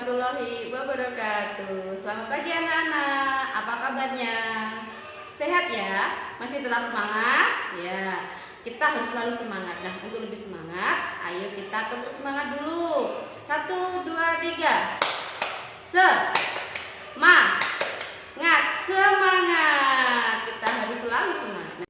warahmatullahi wabarakatuh. Selamat pagi anak-anak. Apa kabarnya? Sehat ya? Masih tetap semangat? Ya. Kita harus selalu semangat. Nah, untuk lebih semangat, ayo kita tepuk semangat dulu. 1, 2, 3. Semangat. Semangat. Kita harus selalu semangat.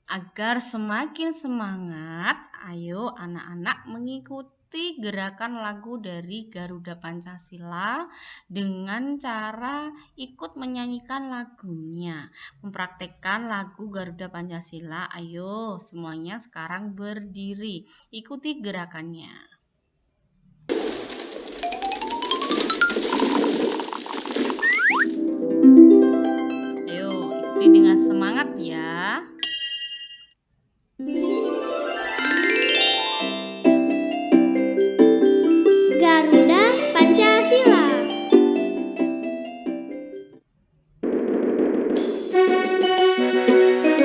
Agar semakin semangat, ayo anak-anak mengikuti gerakan lagu dari Garuda Pancasila dengan cara ikut menyanyikan lagunya, mempraktekkan lagu Garuda Pancasila. Ayo semuanya sekarang berdiri, ikuti gerakannya. Ayo ikuti dengan semangat ya. Garuda Pancasila.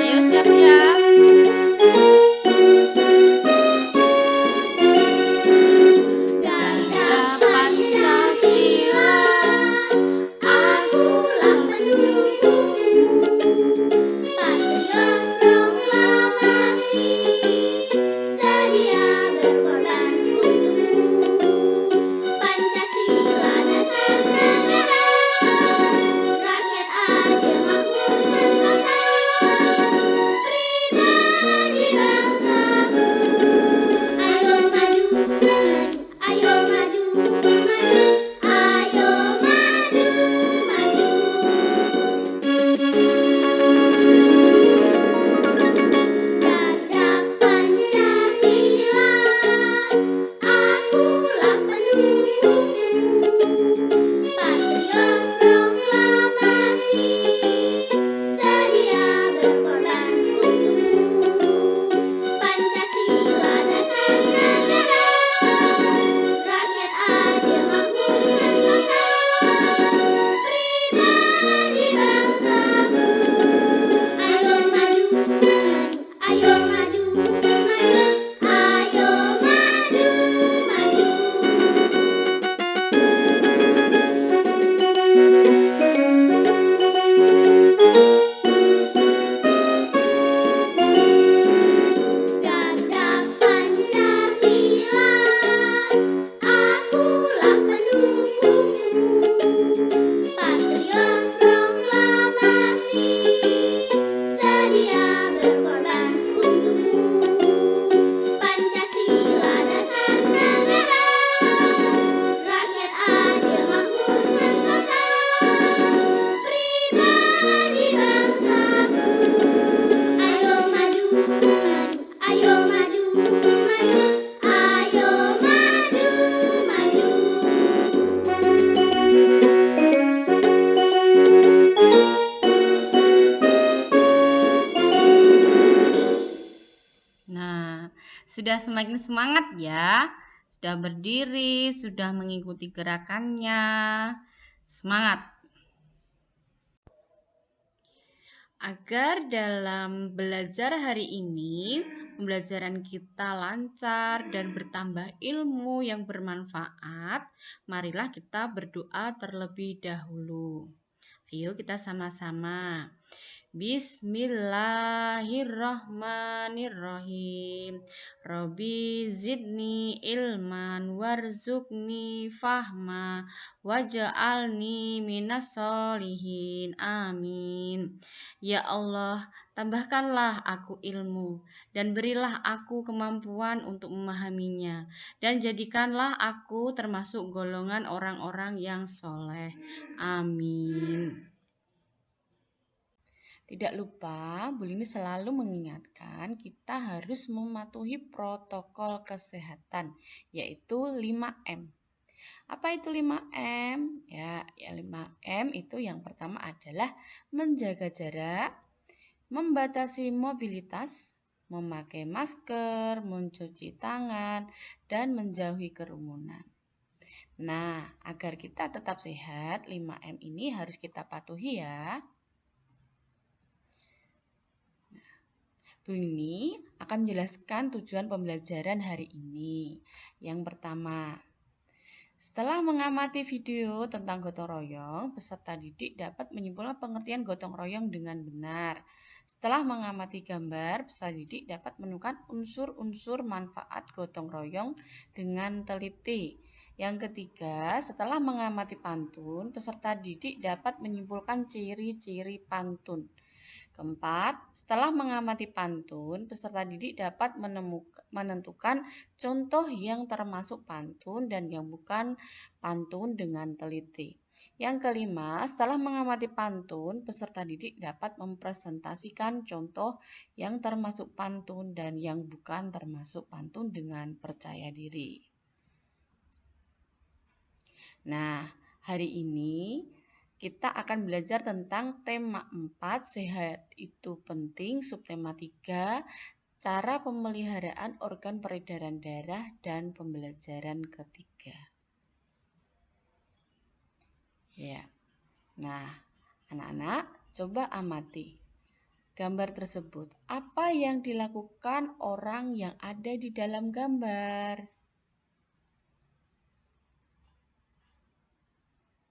Ayo siap ya. Garuda Pancasila, akulah pendukungmu. Patriot proklamasi, sedia berkorban untukmu. Pancasila dasar negara, rakyat adil makmur sentosa, pribadi bangsamu. Ayo maju, ayo maju, ayo maju, maju. Garuda Pancasila, akulah pendukungmu. Patriot proklamasi, sedia berkorban untukmu. Pancasila dasar negara, rakyat adil makmur sentosa, pribadi bangsamu. Ayo maju, ayo maju, ayo maju, maju. Garuda Pancasila, akulah pendukungmu. Patriot proklamasi, sedia berkorban untukmu. Pancasila dasar negara, rakyat adil makmur sentosa, pribadi bangsamu. Ayo maju, ayo maju, ayo maju, maju. Nah, sudah semakin semangat ya. Sudah berdiri, sudah mengikuti gerakannya. Semangat. Agar dalam belajar hari ini, pembelajaran kita lancar dan bertambah ilmu yang bermanfaat, marilah kita berdoa terlebih dahulu. Ayo kita sama-sama. Bismillahirrahmanirrahim. Robbi zidni ilman warzuqni fahma waj'alni minas solihin. Amin. Ya Allah, tambahkanlah aku ilmu dan berilah aku kemampuan untuk memahaminya, dan jadikanlah aku termasuk golongan orang-orang yang soleh. Amin. Tidak lupa, Bu Lini selalu mengingatkan kita harus mematuhi protokol kesehatan, yaitu 5M. Apa itu 5M? Ya 5M itu yang pertama adalah menjaga jarak, membatasi mobilitas, memakai masker, mencuci tangan, dan menjauhi kerumunan. Nah, agar kita tetap sehat, 5M ini harus kita patuhi ya. Bu Lini akan menjelaskan tujuan pembelajaran hari ini. Yang pertama, Setelah mengamati video tentang gotong royong, peserta didik dapat menyimpulkan pengertian gotong royong dengan benar. Setelah mengamati gambar, peserta didik dapat menemukan unsur-unsur manfaat gotong royong dengan teliti. Yang ketiga, setelah mengamati pantun, peserta didik dapat menyimpulkan ciri-ciri pantun. Keempat, setelah mengamati pantun, peserta didik dapat menentukan contoh yang termasuk pantun dan yang bukan pantun dengan teliti. Yang kelima, setelah mengamati pantun, peserta didik dapat mempresentasikan contoh yang termasuk pantun dan yang bukan termasuk pantun dengan percaya diri. Nah, hari ini kita akan belajar tentang tema 4, sehat itu penting, subtema 3, cara pemeliharaan organ peredaran darah, dan pembelajaran ketiga. Ya. Nah, anak-anak coba amati gambar tersebut. Apa yang dilakukan orang yang ada di dalam gambar?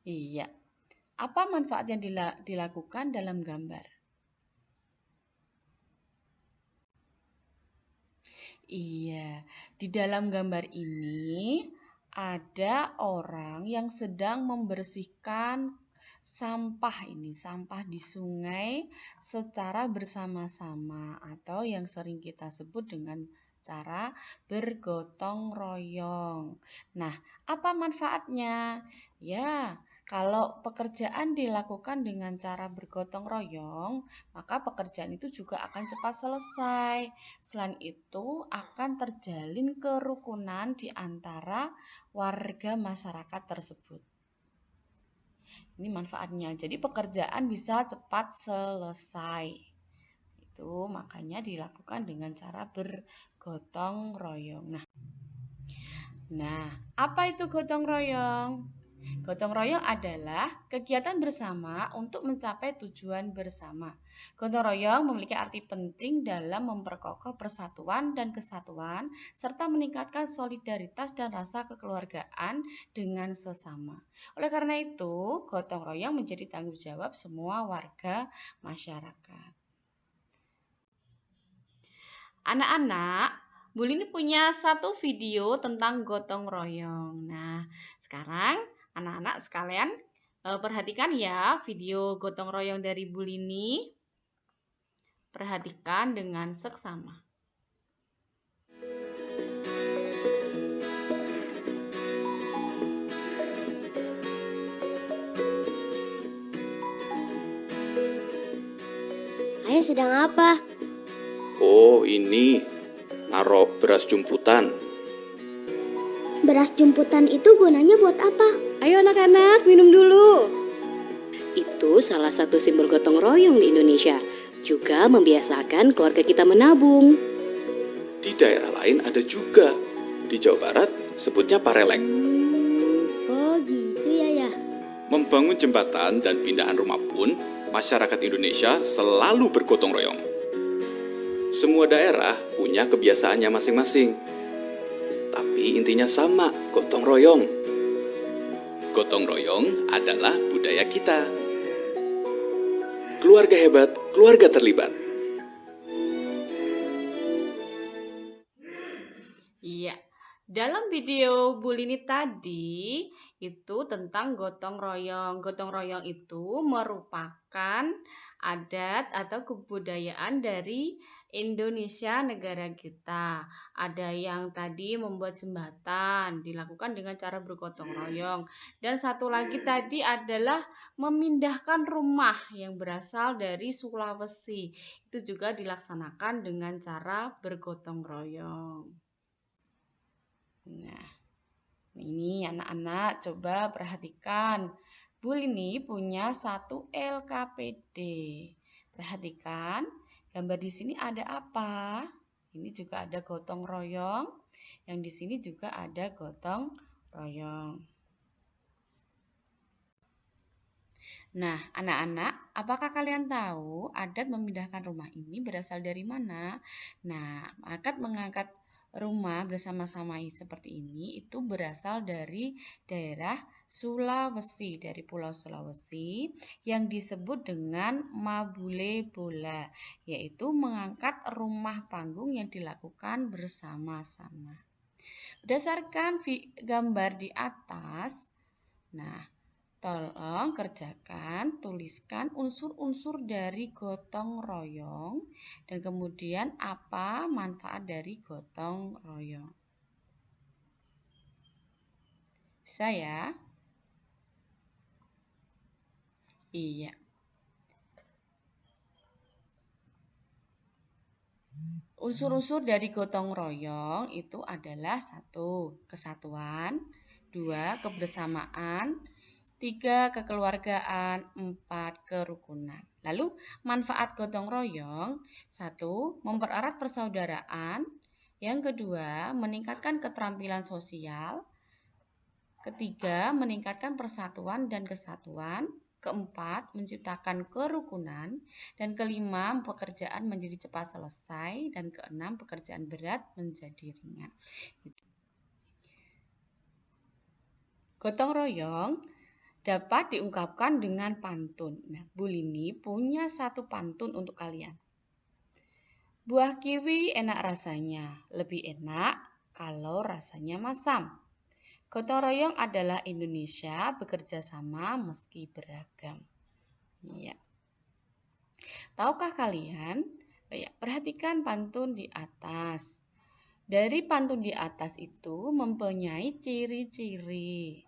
Iya. Apa manfaat yang dilakukan dalam gambar? Iya, di dalam gambar ini ada orang yang sedang membersihkan sampah di sungai secara bersama-sama atau yang sering kita sebut dengan cara bergotong royong. Nah, apa manfaatnya? Ya, kalau pekerjaan dilakukan dengan cara bergotong royong, maka pekerjaan itu juga akan cepat selesai. Selain itu, akan terjalin kerukunan di antara warga masyarakat tersebut. Ini manfaatnya. Jadi pekerjaan bisa cepat selesai. Itu makanya dilakukan dengan cara bergotong royong. Nah, apa itu gotong royong? Gotong royong adalah kegiatan bersama untuk mencapai tujuan bersama. Gotong royong memiliki arti penting dalam memperkokoh persatuan dan kesatuan serta meningkatkan solidaritas dan rasa kekeluargaan dengan sesama. Oleh karena itu, gotong royong menjadi tanggung jawab semua warga masyarakat. Anak-anak, Bu Lini punya satu video tentang gotong royong. Nah, sekarang anak-anak sekalian perhatikan ya video gotong royong dari Bu Lini. Perhatikan dengan seksama. Ayah sedang apa? Oh, ini naruh beras jumputan. Beras jumputan itu gunanya buat apa? Ayo anak-anak, minum dulu. Itu salah satu simbol gotong royong di Indonesia. Juga membiasakan keluarga kita menabung. Di daerah lain ada juga. Di Jawa Barat sebutnya parelek. Oh gitu ya. Membangun jembatan dan pindahan rumah pun, masyarakat Indonesia selalu bergotong royong. Semua daerah punya kebiasaannya masing-masing. Tapi intinya sama, gotong royong. Gotong royong adalah budaya kita. Keluarga hebat, keluarga terlibat. Iya, dalam video Bu Lini tadi itu tentang gotong royong. Gotong royong itu merupakan adat atau kebudayaan dari Indonesia, negara kita. Ada yang tadi membuat jembatan, dilakukan dengan cara bergotong royong. Dan satu lagi tadi adalah memindahkan rumah yang berasal dari Sulawesi. Itu juga dilaksanakan dengan cara bergotong royong. Nah, ini anak-anak coba perhatikan. Bu Lini punya satu LKPD. Perhatikan, gambar di sini ada apa? Ini juga ada gotong royong. Yang di sini juga ada gotong royong. Nah, anak-anak, apakah kalian tahu adat memindahkan rumah ini berasal dari mana? Nah, akan mengangkat rumah bersama-sama seperti ini itu berasal dari daerah Sulawesi, dari Pulau Sulawesi yang disebut dengan mabule bola, yaitu mengangkat rumah panggung yang dilakukan bersama-sama. Berdasarkan gambar di atas, nah, tolong kerjakan, tuliskan unsur-unsur dari gotong royong dan kemudian apa manfaat dari gotong royong. Bisa ya? Iya. Unsur-unsur dari gotong royong itu adalah 1. Kesatuan, 2. Kebersamaan, 3. Kekeluargaan, 4. Kerukunan. Lalu manfaat gotong royong, 1. Mempererat persaudaraan, yang kedua meningkatkan keterampilan sosial, ketiga meningkatkan persatuan dan kesatuan, keempat, menciptakan kerukunan, dan kelima, pekerjaan menjadi cepat selesai, dan keenam, pekerjaan berat menjadi ringan. Gotong royong dapat diungkapkan dengan pantun. Nah, Bu Lini punya satu pantun untuk kalian. Buah kiwi enak rasanya, lebih enak kalau rasanya masam. Gotong royong adalah Indonesia bekerja sama meski beragam. Ya. Tahukah kalian? Ya, perhatikan pantun di atas. Dari pantun di atas itu mempunyai ciri-ciri.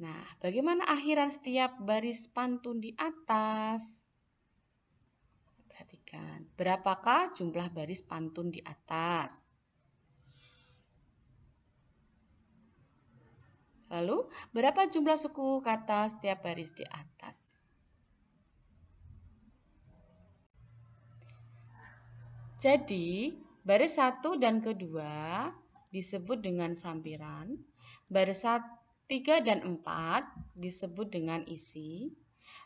Nah, bagaimana akhiran setiap baris pantun di atas? Perhatikan, berapakah jumlah baris pantun di atas? Lalu, berapa jumlah suku kata setiap baris di atas? Jadi, baris 1 dan kedua disebut dengan sampiran, baris 3 dan 4 disebut dengan isi.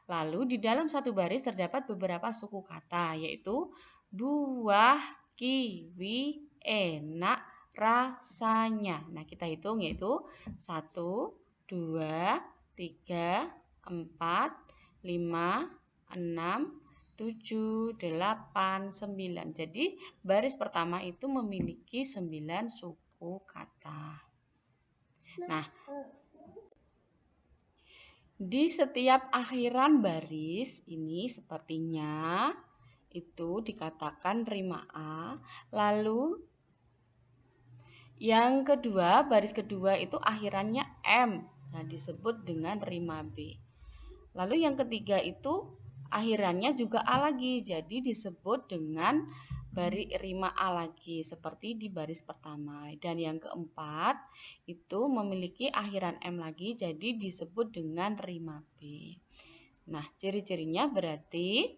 Lalu, di dalam satu baris terdapat beberapa suku kata, yaitu buah, kiwi, enak, rasanya. Nah, kita hitung yaitu 1, 2, 3, 4, 5, 6, 7, 8, 9. Jadi baris pertama itu memiliki 9 suku kata. Nah, di setiap akhiran baris ini sepertinya itu dikatakan rima A. Lalu yang kedua, baris kedua itu akhirannya M. Nah, disebut dengan rima B. Lalu yang ketiga itu akhirannya juga A lagi. Jadi disebut dengan rima A lagi seperti di baris pertama. Dan yang keempat itu memiliki akhiran M lagi. Jadi disebut dengan rima B. Nah, ciri-cirinya berarti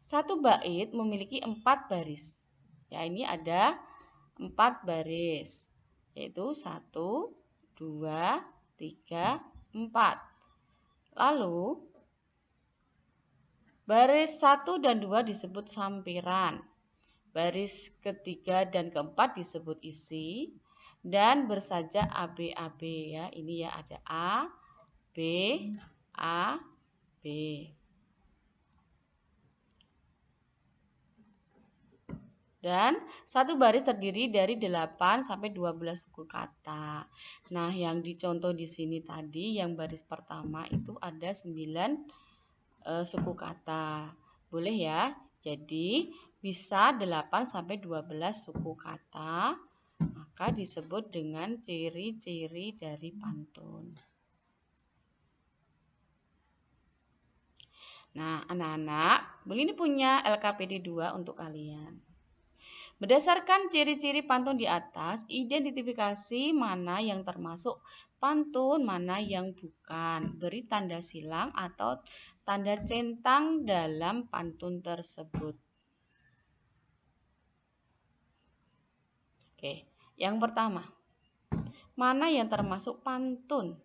satu bait memiliki 4 baris. Ya, ini ada 4 baris, yaitu 1, 2, 3, 4. Lalu baris 1 dan 2 disebut sampiran, baris ketiga dan keempat disebut isi, dan bersajak ABAB ya. Ini ya ada A, B, A, B. Dan satu baris terdiri dari 8 sampai 12 suku kata. Nah, yang dicontoh di sini tadi yang baris pertama itu ada 9 suku kata. Boleh ya? Jadi bisa 8 sampai 12 suku kata. Maka disebut dengan ciri-ciri dari pantun. Nah, anak-anak, Bu Lini punya LKPD 2 untuk kalian. Berdasarkan ciri-ciri pantun di atas, identifikasi mana yang termasuk pantun, mana yang bukan. Beri tanda silang atau tanda centang dalam pantun tersebut. Oke, yang pertama, mana yang termasuk pantun?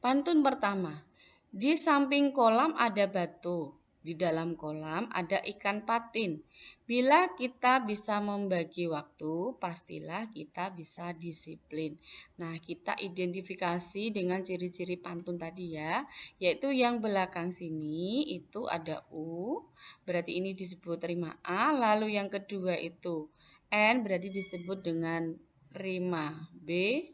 Pantun pertama, di samping kolam ada batu. Di dalam kolam ada ikan patin. Bila kita bisa membagi waktu, pastilah kita bisa disiplin. Nah, kita identifikasi dengan ciri-ciri pantun tadi ya, yaitu yang belakang sini itu ada U, berarti ini disebut rima A, lalu yang kedua itu N, berarti disebut dengan rima B.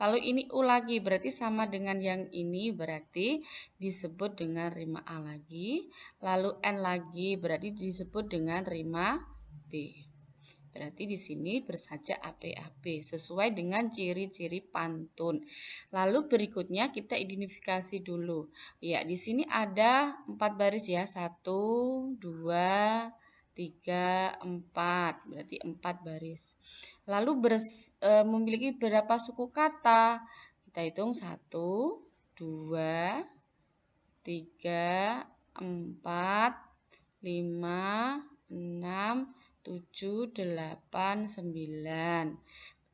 Lalu ini U lagi, berarti sama dengan yang ini, berarti disebut dengan rima A lagi. Lalu N lagi, berarti disebut dengan rima B. Berarti di sini bersajak AB sesuai dengan ciri-ciri pantun. Lalu berikutnya kita identifikasi dulu. Ya, di sini ada 4 baris ya. 1, 2, 3, 4. Berarti 4 baris. Lalu memiliki berapa suku kata? Kita hitung 1, 2, 3, 4, 5, 6, 7, 8, 9.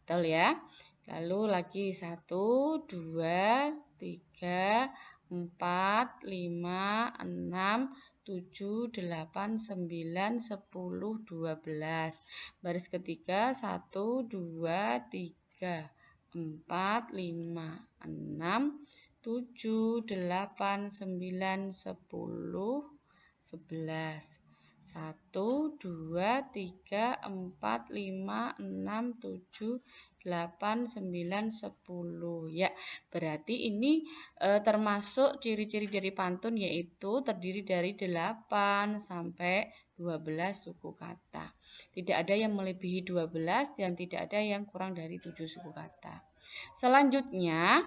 Betul ya? Lalu lagi 1, 2, 3, 4, 5, 6, 7, 8, 9, 10, 12. Baris ketiga 1, 2, 3, 4, 5, 6, 7, 8, 9, 10, 11. 1, 2, 3, 4, 5, 6, 7, 8, 9, 10. Ya, berarti ini termasuk ciri-ciri dari pantun yaitu terdiri dari 8 sampai 12 suku kata. Tidak ada yang melebihi 12 dan tidak ada yang kurang dari 7 suku kata. Selanjutnya,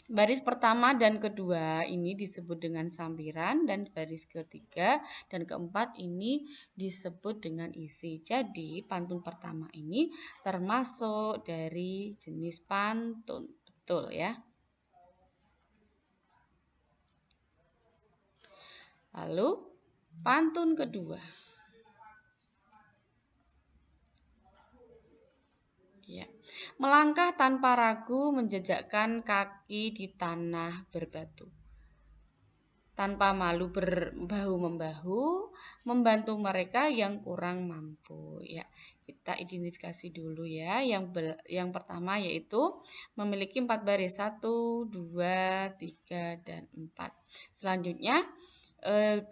baris pertama dan kedua ini disebut dengan sampiran dan baris ketiga dan keempat ini disebut dengan isi. Jadi pantun pertama ini termasuk dari jenis pantun. Betul ya. Lalu pantun kedua. Ya. Melangkah tanpa ragu menjejakkan kaki di tanah berbatu. Tanpa malu berbahu-membahu membantu mereka yang kurang mampu. Ya, kita identifikasi dulu ya. Yang pertama yaitu memiliki 4 baris 1, 2, 3 dan 4. Selanjutnya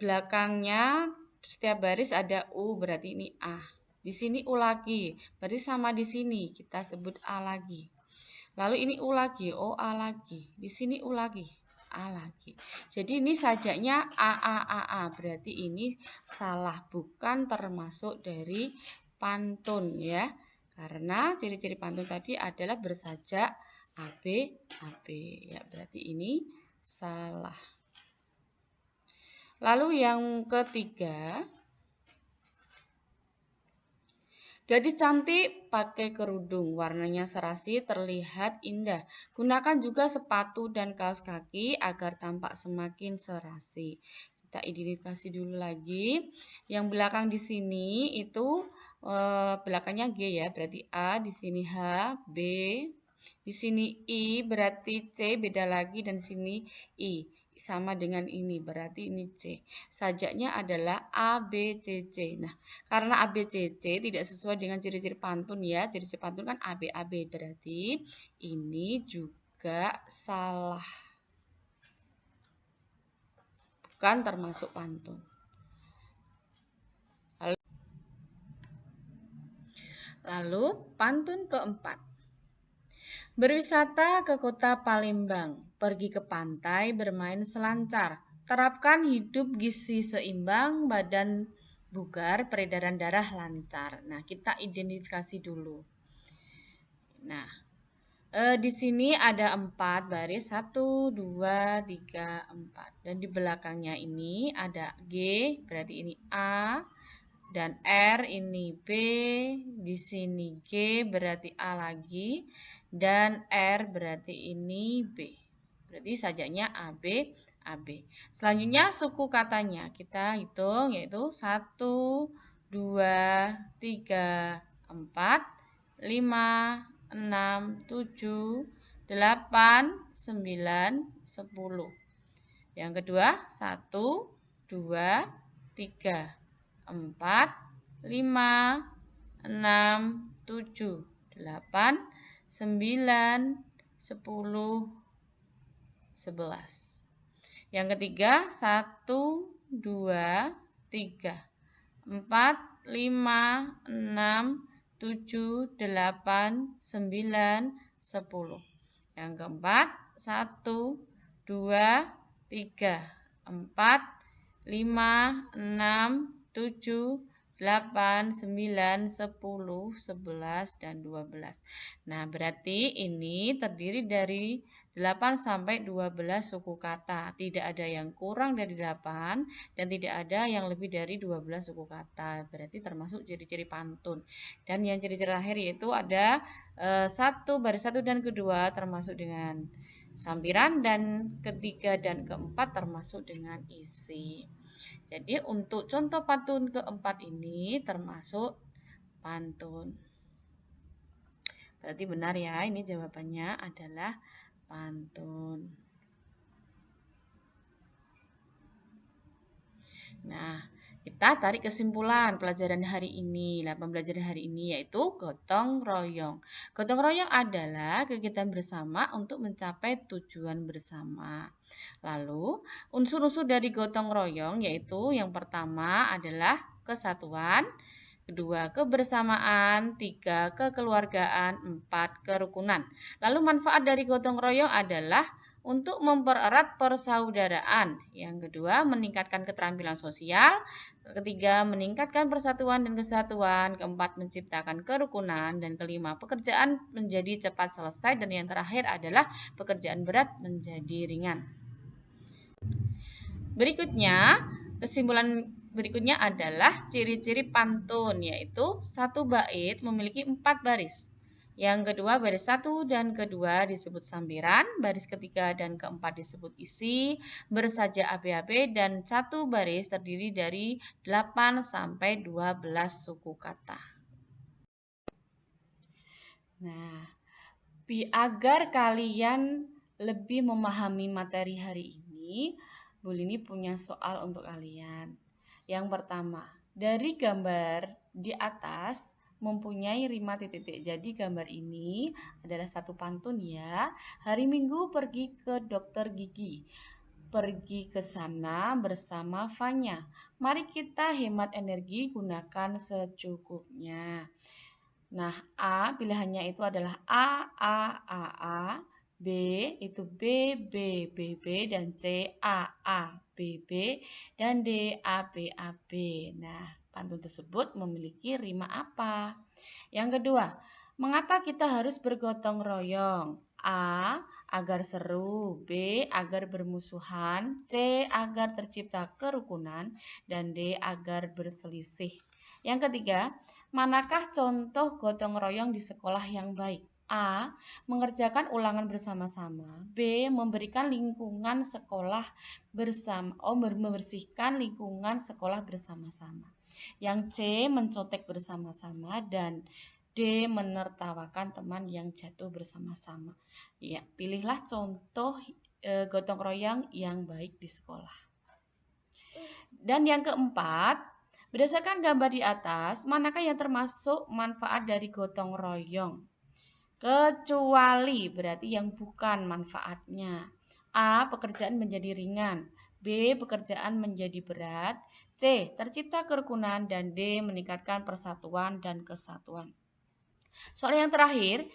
belakangnya setiap baris ada U, berarti ini A. Di sini U lagi, berarti sama di sini kita sebut A lagi. Lalu ini U lagi, O A lagi. Di sini U lagi, A lagi. Jadi ini sajaknya A, berarti ini salah, bukan termasuk dari pantun ya. Karena ciri-ciri pantun tadi adalah bersajak AB. Ya, berarti ini salah. Lalu yang ketiga, gadis cantik pakai kerudung, warnanya serasi terlihat indah. Gunakan juga sepatu dan kaos kaki agar tampak semakin serasi. Kita identifikasi dulu lagi. Yang belakang di sini itu belakangnya G ya, berarti A, di sini H, B, di sini I, berarti C, beda lagi, dan di sini I. Sama dengan ini, berarti ini C. Sajaknya adalah A, B, C, C. Nah, karena A, B, C, C tidak sesuai dengan ciri-ciri pantun ya. Ciri-ciri pantun kan A, B, A, B. Berarti ini juga salah. Bukan termasuk pantun. Lalu pantun keempat. Berwisata ke kota Palembang, pergi ke pantai bermain selancar, terapkan hidup gizi seimbang, badan bugar, peredaran darah lancar. Nah, kita identifikasi dulu. Nah, di sini ada 4 baris, 1, 2, 3, 4. Dan di belakangnya ini ada G, berarti ini A. Dan R ini B, di sini G berarti A lagi, dan R berarti ini B. Berarti sajaknya AB, AB. Selanjutnya suku katanya kita hitung yaitu 1, 2, 3, 4, 5, 6, 7, 8, 9, 10. Yang kedua 1, 2, 3, 4, 5, 6, 7, 8, 9, 10, 11. Yang ketiga 1, 2, 3, 4, 5, 6, 7, 8, 9, 10. Yang keempat 1, 2, 3, 4, 5, 6, 7, 8, 9, 10, 11, dan 12. Nah, berarti ini terdiri dari 8 sampai 12 suku kata. Tidak ada yang kurang dari 8 dan tidak ada yang lebih dari 12 suku kata. Berarti termasuk ciri-ciri pantun. Dan yang ciri-ciri terakhir yaitu ada baris 1 dan kedua termasuk dengan sampiran, dan ketiga dan keempat termasuk dengan isi. Jadi untuk contoh pantun keempat ini termasuk pantun. Berarti benar ya, ini jawabannya adalah pantun. Nah, kita tarik kesimpulan pelajaran hari ini. Pembelajaran hari ini yaitu gotong royong. Gotong royong adalah kegiatan bersama untuk mencapai tujuan bersama. Lalu, unsur-unsur dari gotong royong yaitu yang pertama adalah kesatuan, kedua kebersamaan, 3 kekeluargaan, 4 kerukunan. Lalu manfaat dari gotong royong adalah untuk mempererat persaudaraan. Yang kedua, meningkatkan keterampilan sosial. Ketiga, meningkatkan persatuan dan kesatuan. Keempat, menciptakan kerukunan. Dan kelima, pekerjaan menjadi cepat selesai. Dan yang terakhir adalah pekerjaan berat menjadi ringan. Berikutnya, kesimpulan berikutnya adalah ciri-ciri pantun, yaitu satu bait memiliki 4 baris. Yang kedua, baris 1 dan kedua disebut sampiran, baris ketiga dan keempat disebut isi, bersaja ABAB, dan satu baris terdiri dari 8 sampai 12 suku kata. Nah, agar kalian lebih memahami materi hari ini, Bu Lini punya soal untuk kalian. Yang pertama, dari gambar di atas mempunyai rima titik-titik. Jadi gambar ini adalah satu pantun ya. Hari Minggu pergi ke dokter gigi. Pergi ke sana bersama Fanya. Mari kita hemat energi, gunakan secukupnya. Nah, A pilihannya itu adalah A, B itu B, dan C, A, B, dan D, A, B. Nah, pantun tersebut memiliki rima apa? Yang kedua, mengapa kita harus bergotong royong? A, agar seru, B, agar bermusuhan, C, agar tercipta kerukunan, dan D, agar berselisih. Yang ketiga, manakah contoh gotong royong di sekolah yang baik? A, mengerjakan ulangan bersama-sama. B, memberikan lingkungan sekolah membersihkan lingkungan sekolah bersama-sama. Yang C, mencontek bersama-sama, dan D, menertawakan teman yang jatuh bersama-sama. Ya, pilihlah contoh gotong royong yang baik di sekolah. Dan yang keempat, berdasarkan gambar di atas, manakah yang termasuk manfaat dari gotong royong? Kecuali berarti yang bukan manfaatnya. A, pekerjaan menjadi ringan. B, pekerjaan menjadi berat. C, tercipta kerukunan. Dan D, meningkatkan persatuan dan kesatuan. Soal yang terakhir,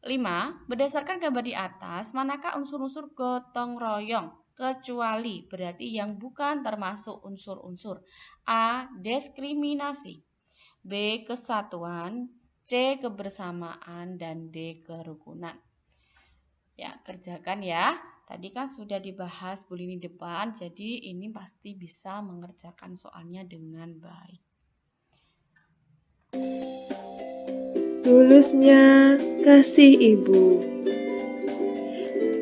5. Berdasarkan gambar di atas, manakah unsur-unsur gotong royong? Kecuali berarti yang bukan termasuk unsur-unsur. A, diskriminasi. B, kesatuan. C, kebersamaan, dan D, kerukunan. Ya, kerjakan ya. Tadi kan sudah dibahas Bu Lini depan, jadi ini pasti bisa mengerjakan soalnya dengan baik. Tulusnya kasih ibu.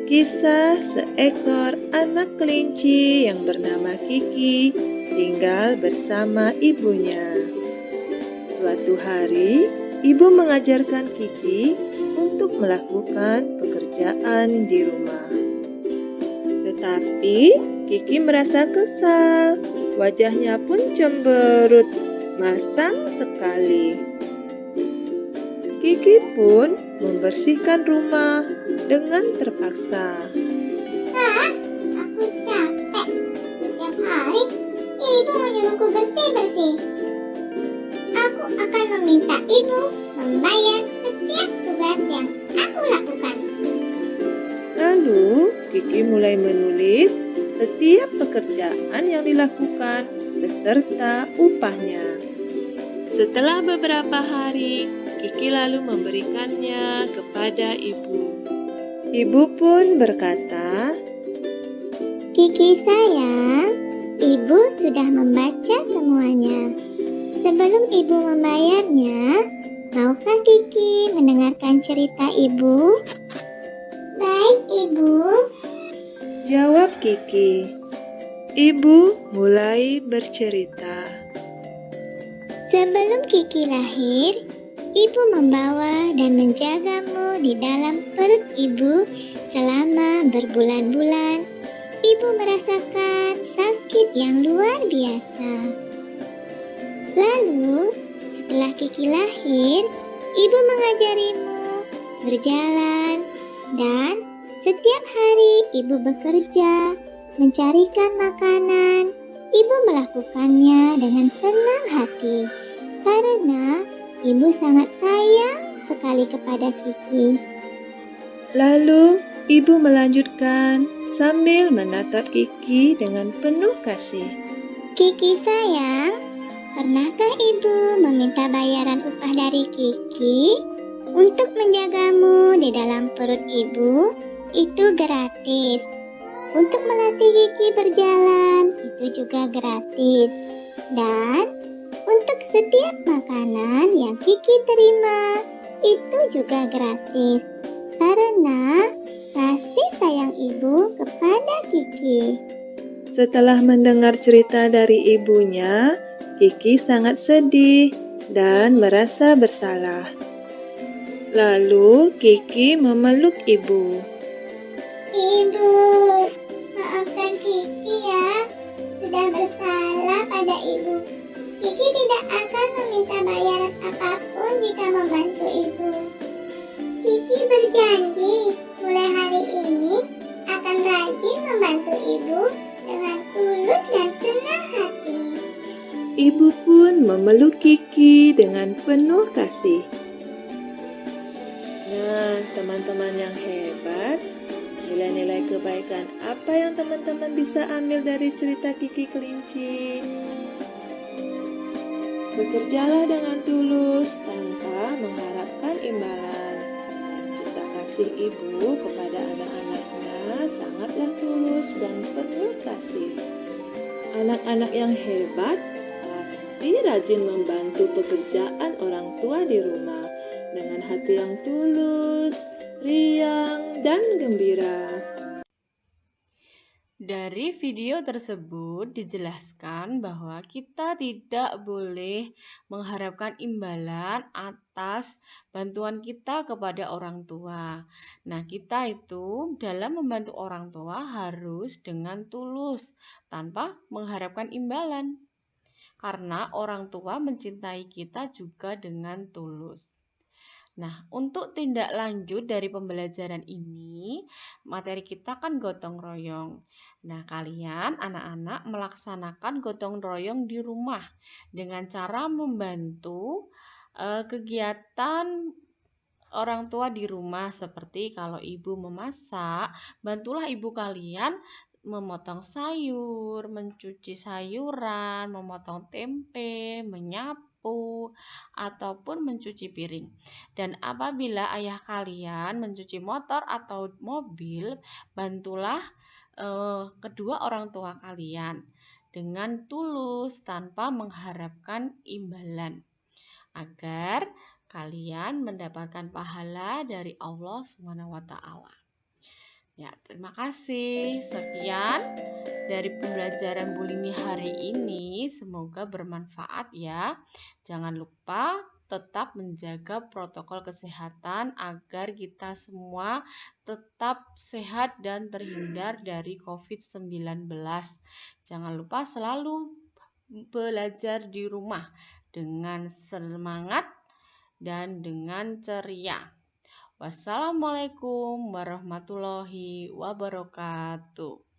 Kisah seekor anak kelinci yang bernama Kiki tinggal bersama ibunya. Suatu hari, ibu mengajarkan Kiki untuk melakukan pekerjaan di rumah. Tetapi Kiki merasa kesal Wajahnya pun cemberut, masam sekali. Kiki pun membersihkan rumah dengan terpaksa. Aku capek. Setiap hari, ibu menyuruhku bersih-bersih. Aku akan meminta ibu membayar setiap tugas yang aku lakukan. Lalu, Kiki mulai menulis setiap pekerjaan yang dilakukan beserta upahnya. Setelah beberapa hari, Kiki lalu memberikannya kepada ibu. Ibu pun berkata, Kiki sayang, ibu sudah membaca semuanya. Sebelum ibu membayarnya, maukah Kiki mendengarkan cerita ibu? Baik, ibu. jawab Kiki. Ibu mulai bercerita. Sebelum Kiki lahir, ibu membawa dan menjagamu di dalam perut ibu selama berbulan-bulan. Ibu merasakan sakit yang luar biasa. Lalu, setelah Kiki lahir, ibu mengajarimu berjalan dan setiap hari ibu bekerja, mencarikan makanan. Ibu melakukannya dengan senang hati karena ibu sangat sayang sekali kepada Kiki. Lalu, ibu melanjutkan sambil menatap Kiki dengan penuh kasih. Kiki sayang, pernahkah ibu meminta bayaran upah dari Kiki? Untuk menjagamu di dalam perut ibu, itu gratis. Untuk melatih Kiki berjalan, itu juga gratis. Dan untuk setiap makanan yang Kiki terima, itu juga gratis. Karena kasih sayang ibu kepada Kiki. Setelah mendengar cerita dari ibunya, Kiki sangat sedih dan merasa bersalah. Lalu Kiki memeluk ibu. Ibu, maafkan Kiki ya, sudah bersalah pada ibu. Kiki tidak akan meminta bayaran apapun jika membantu ibu. Kiki berjanji, mulai hari ini akan rajin membantu ibu dengan tulus dan senang hati. Ibu pun memeluk Kiki dengan penuh kasih. Nah, teman-teman yang hebat, nilai-nilai kebaikan apa yang teman-teman bisa ambil dari cerita Kiki Kelinci? Bekerjalah dengan tulus tanpa mengharapkan imbalan. Cinta kasih ibu kepada anak-anaknya sangatlah tulus dan penuh kasih. Anak-anak yang hebat pasti rajin membantu pekerjaan orang tua di rumah dengan hati yang tulus, riang, dan gembira. Dari video tersebut dijelaskan bahwa kita tidak boleh mengharapkan imbalan atas bantuan kita kepada orang tua. Nah, kita itu dalam membantu orang tua harus dengan tulus tanpa mengharapkan imbalan. Karena orang tua mencintai kita juga dengan tulus. Nah, untuk tindak lanjut dari pembelajaran ini, materi kita kan gotong royong. Nah, kalian anak-anak melaksanakan gotong royong di rumah dengan cara membantu kegiatan orang tua di rumah, seperti kalau ibu memasak, bantulah ibu kalian memotong sayur, mencuci sayuran, memotong tempe, menyapu, ataupun mencuci piring. Dan apabila ayah kalian mencuci motor atau mobil, bantulah kedua orang tua kalian dengan tulus tanpa mengharapkan imbalan, agar kalian mendapatkan pahala dari Allah SWT. Ya, terima kasih. Sekian dari pembelajaran Bu Lini hari ini. Semoga bermanfaat ya. Jangan lupa tetap menjaga protokol kesehatan agar kita semua tetap sehat dan terhindar dari COVID-19. Jangan lupa selalu belajar di rumah dengan semangat dan dengan ceria. Wassalamualaikum warahmatullahi wabarakatuh.